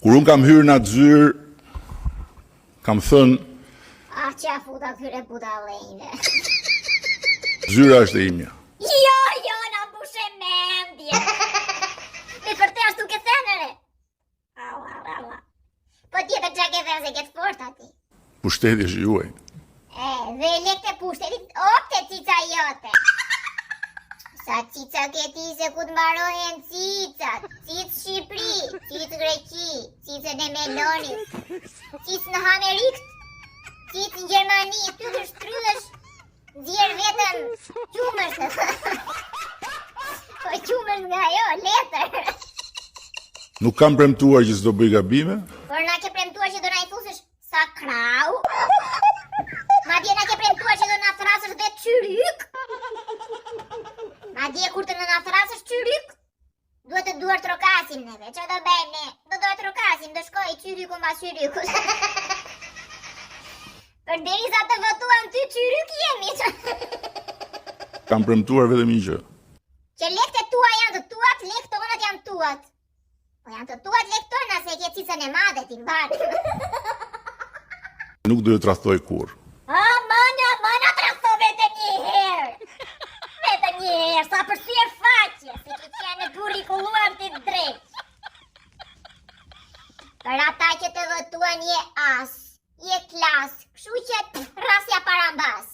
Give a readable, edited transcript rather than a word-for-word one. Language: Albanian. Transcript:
Kur unë kam hyrë në atë zyrë, kam thënë, që a futa këtyre budallëve. zyra është e imja. Jo, na mbushe mendje. Me për te ashtu ke thënëre. Alla. Po tjetër qa ke thënë se ke të fort ati. Pushteti është juaj. Dhe lekte pushtetit, opte cica jote. Sa cica ke ti se ku të mbarohen cicat. Cicë Shqipëri, cicë Greqi, cicën e Melonit, cicë në Amerikët, cicë në Gjermani, ty të shtrydhësh, nxjerr vetëm qumërs. Po qumërs nga jo, letër. Nuk kam premtuar që s'do bëj gabime. Por na ke premtuar që do na i thusësh sa krau. Madje na ke premtuar që do na thrasësh dhe qyryk. Madje kur të na thrasësh qyryk, duhet të duar trokasim neve. Që do bëjmë ne? Do duar trokasim, do shkoj qyryku mbas qyrykut. Përderisa të votuam ty qyryk jemi. Kam premtuar vetëm një gjë. Që lekët tua janë të tuat, lekët tonat janë tuat. Po janë të tuat lekët tona se ke cicën e madhe ti mbar. Nuk do të tradhtoj kurrë. Mana trasto vetëm një herë. Vetëm një herë, sa përsyer faqe, se që qenë kurrikuluar ti drejt. Për ata që të votuan je as, je klas, kështu që rasja parambas.